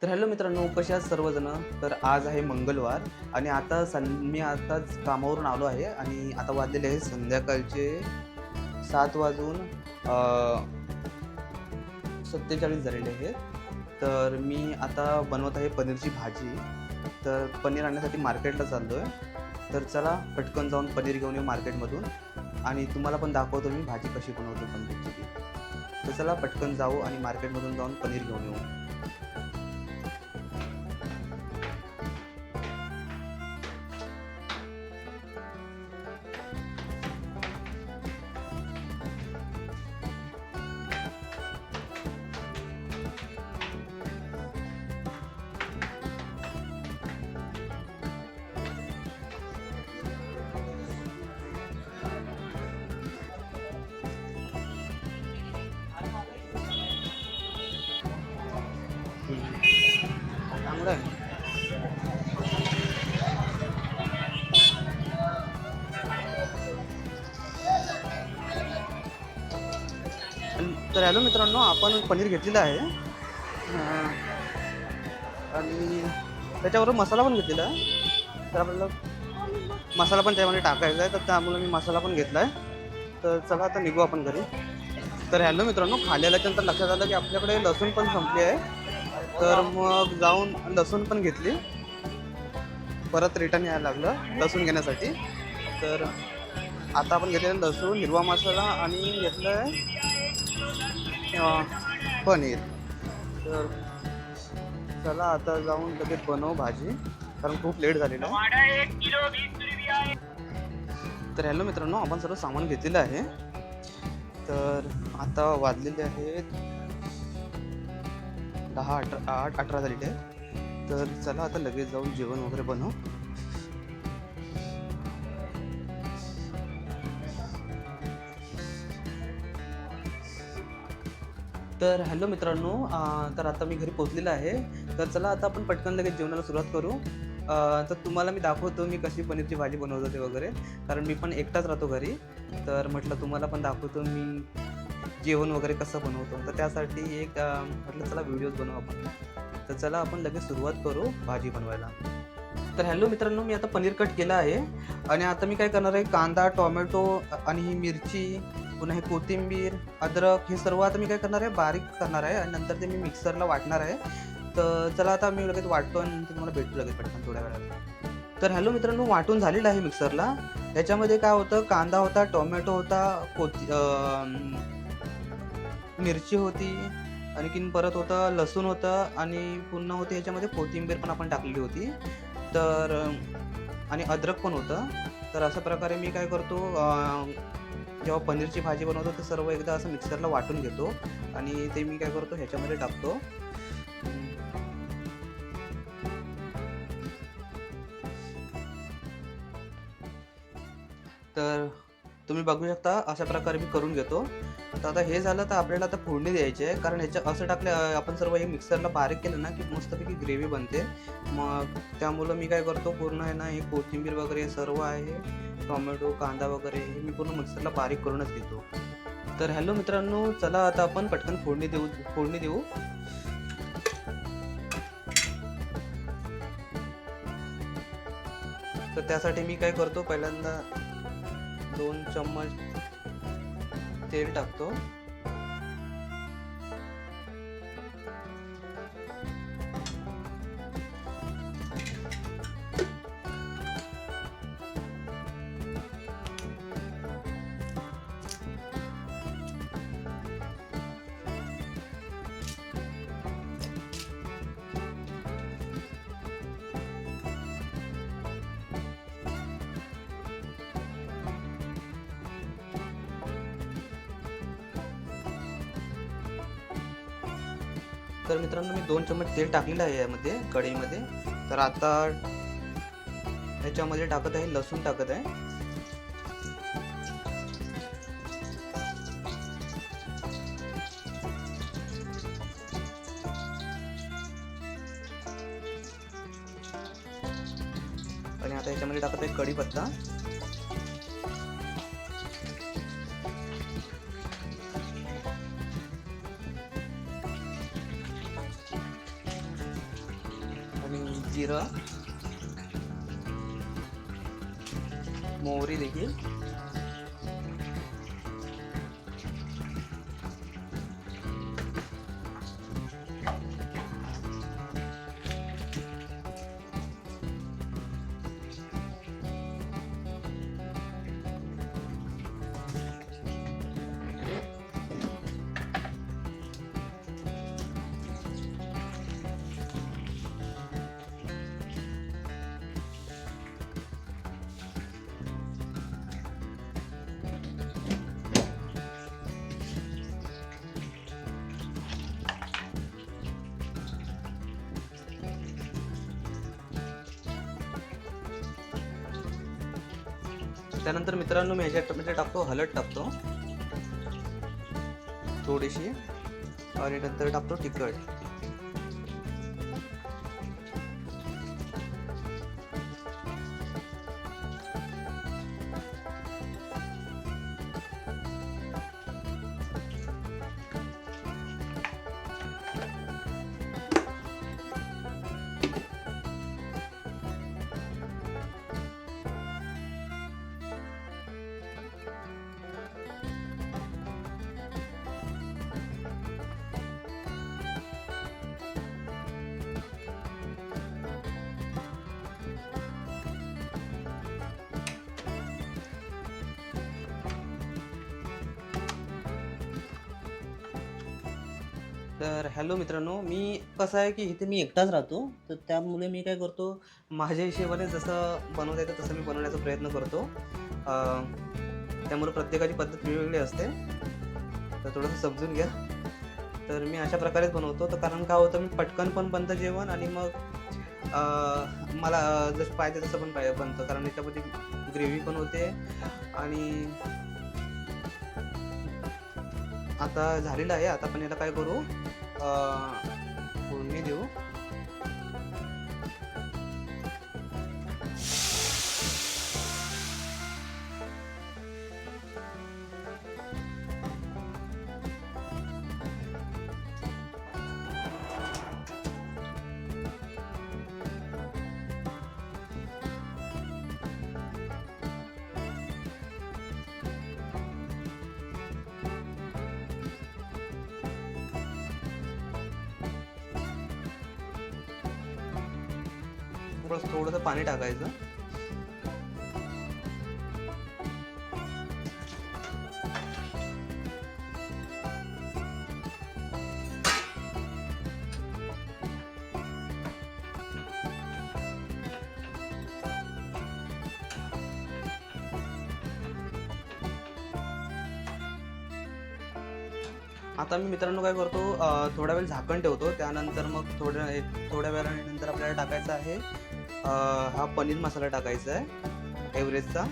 तर हॅलो मित्रांनो, कसे आहात सर्वजण? तर आज आहे मंगळवार आणि मी आताच कामावरून आलो आहे आणि आता वाजलेले आहे संध्याकाळचे 7 वाजून 47 झालेले आहेत. तर मी आता बनवत आहे पनीरची भाजी. तर पनीर आणण्यासाठी मार्केटला चाललो आहे. तर चला पटकन जाऊन पनीर घेऊन येऊ मार्केटमधून आणि तुम्हाला पण दाखवतो मी भाजी कशी बनवतो पनीरची ती. तर चला पटकन जाऊ आणि मार्केटमधून जाऊन पनीर घेऊन येऊ. चांगलं आहे. तर हॅलो मित्रांनो, आपण पनीर घेतलेलं आहे आणि त्याच्याबरोबर मसाला पण घेतलेला आहे. तर आपल्याला मसाला पण त्यामध्ये टाकायचा आहे, तर त्यामुळे मी मसाला पण घेतला आहे. तर चला आता निघू आपण घरी. तर हॅलो मित्रांनो, खाली आल्याच्यानंतर लक्षात आलं की आपल्याकडे लसूण पण संपली आहे. तर मग जाऊन लसूण पण घेतली. परत रिटर्न यायला लागलं लसूण घेण्यासाठी. तर आता आपण घेतलेलं लसूण, हिरवा मसाला आणि घेतलं आहे पनीर. तर चला आता जाऊन लगेच बनवू भाजी, कारण खूप लेट झालेलं आहे. तर हॅलो मित्रांनो, आपण सर्व सामान घेतलेलं आहे. तर आता वाजलेले आहेत 10-18 झालेले आहेत. तर चला आता लगेच जाऊन जेवण वगैरे बनवू. तर हॅलो मित्रांनो, तर आता मी घरी पोहोचलेलो आहे. तर चला आता आपण पटकन लगेच जेवणाला सुरुवात करू. तर तुम्हाला मी दाखवतो मी कशी पनीरची भाजी बनवतो ते वगैरे, कारण मी पण एकटाच राहतो घरी. तर म्हटलं तुम्हाला पण दाखवतो मी जेवण वगैरे कसं बनवतो. तर त्यासाठी म्हटलं चला व्हिडिओज बनवू आपण. तर चला आपण लगेच सुरुवात करू भाजी बनवायला. तर हॅलो मित्रांनो, मी आता पनीर कट केलं आहे आणि आता मी काय करणार आहे, कांदा, टोमॅटो आणि ही मिरची, पुन्हा हे कोथिंबीर, अद्रक, हे सर्व आता मी काय करणार आहे, बारीक करणार आहे आणि नंतर ते मी मिक्सरला वाटणार आहे. तर चला आता मी लगेच वाटतो आणि नंतर तुम्हाला भेटतो लगेच पटकन थोड्या वेळात. तर हॅलो मित्रांनो, वाटून झालेलं आहे मिक्सरला. ह्याच्यामध्ये काय होतं, कांदा होता, टोमॅटो होता, मिरची होती, आणखीन परत होतं लसूण होतं आणि पुन्हा होती ह्याच्यामध्ये कोथिंबीर पण आपण टाकलेली होती. तर आणि अद्रक पण होतं. तर अशा प्रकारे मी काय करतो, जेव्हा पनीरची भाजी बनवतो ते सर्व एकदा असं मिक्सरला वाटून घेतो आणि ते मी काय करतो ह्याच्यामध्ये टाकतो. तर तुम्ही बघू शकता अशा प्रकारे मी करून घेतो. तर आता हे झालं तर आपल्याला आता फोडणी द्यायची आहे, कारण ह्याच्या असं आपण सर्व हे मिक्सरला बारीक केलं ना की मस्तपैकी ग्रेव्ही बनते. मग त्यामुळं मी काय करतो, पूर्ण आहे ना, हे कोथिंबीर वगैरे सर्व आहे, टोमॅटो, कांदा वगैरे हे मी पूर्ण मिक्सरला बारीक करूनच घेतो. तर हॅलो मित्रांनो, चला आता आपण पटकन फोडणी देऊ. तर त्यासाठी मी काय करतो, पहिल्यांदा 2 चम्मच तेल टाकतो. तर मित्रांनो, मी 2 चम्मच तेल टाकलेलं आहे यामध्ये कढईमध्ये. तर आता ह्याच्यामध्ये टाकत आहे, लसूण टाकत आहे. आणि आता ह्याच्यामध्ये टाकत आहे कढीपत्ता. जिरं, मोहरी देखील, त्यानंतर मित्रांनो मी ह्याच्यामध्ये टाकतो हळद, टाकतो थोडीशी, आणि नंतर टाकतो तिखट. तर हॅलो मित्रांनो, मी कसं आहे की इथे मी एकटाच राहतो, तर त्यामुळे मी काय करतो, माझ्या हिशोबाने जसं बनवता येतं तसं मी बनवण्याचा प्रयत्न करतो. त्यामुळे प्रत्येकाची पद्धत वेगवेगळी असते, तर थोडंसं समजून घ्या. तर मी अशा प्रकारेच बनवतो, तर कारण काय होतं, मी पटकन पण बनतं जेवण, आणि मग मला जसं पाहिजे तसं पण बनतं, कारण याच्यामध्ये ग्रेव्ही पण होते. आणि आता झालेलं आहे. आता आपण याला काय करू, फोडणी देऊ. थोडंसं पाणी टाकायचं. आता मी मित्रांनो काय करतो, थोडा वेळ झाकण ठेवतो. त्यानंतर मग थोड्या वेळानंतर आपल्याला टाकायचा आहे हा पनीर मसाला टाकायचा आहे एव्हरेस्टचा.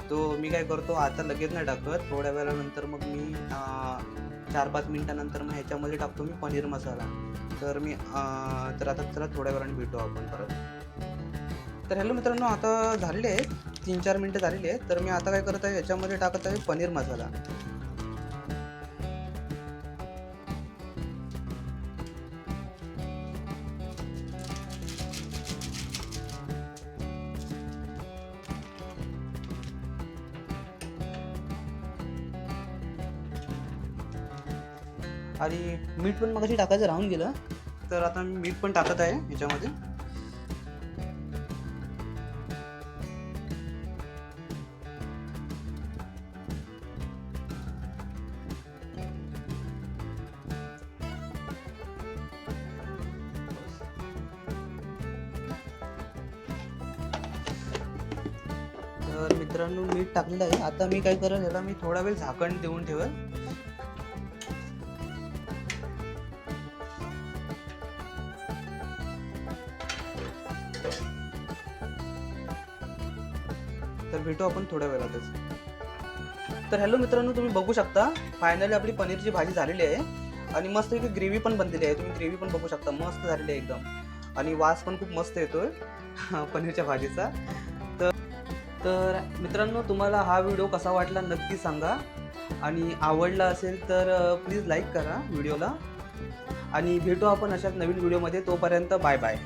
तो मी काय करतो, आता लगेच नाही टाकत, थोड्या वेळानंतर मग मी 4-5 मिनिटानंतर मग ह्याच्यामध्ये टाकतो मी पनीर मसाला. तर आता चला थोड्या वेळाने भेटू आपण परत. तर हॅलो मित्रांनो, आता झालेले आहेत 3-4 मिनटं झालेली आहेत. तर मी आता काय करत आहे, ह्याच्यामध्ये टाकत आहे पनीर मसाला. आणि मीठ पण मगाशी टाकायचं राहून गेलं, तर आता मी मीठ पण टाकत आहे ह्याच्यामध्ये. तर मित्रांनो मीठ टाकलेलं आहे. आता मी काय करेल, ह्याला मी थोडा वेळ झाकण देऊन ठेवेल. तर भेटू आपण थोड्या वेळातच. तर हॅलो मित्रांनो, तुम्ही बघू शकता फायनली आपली पनीरची भाजी झालेली आहे, आणि मस्त एक ग्रेव्ही पण बनलेली आहे. तुम्ही ग्रेव्ही पण बघू शकता, मस्त झालेली आहे एकदम, आणि वास पण खूप मस्त येतोय पनीरच्या भाजीचा. तर मित्रांनो, तुम्हाला हा व्हिडिओ कसा वाटला नक्की सांगा, आणि आवडला असेल तर प्लीज लाईक करा व्हिडिओला, आणि भेटू आपण अशाच नवीन व्हिडिओमध्ये. तोपर्यंत बाय बाय.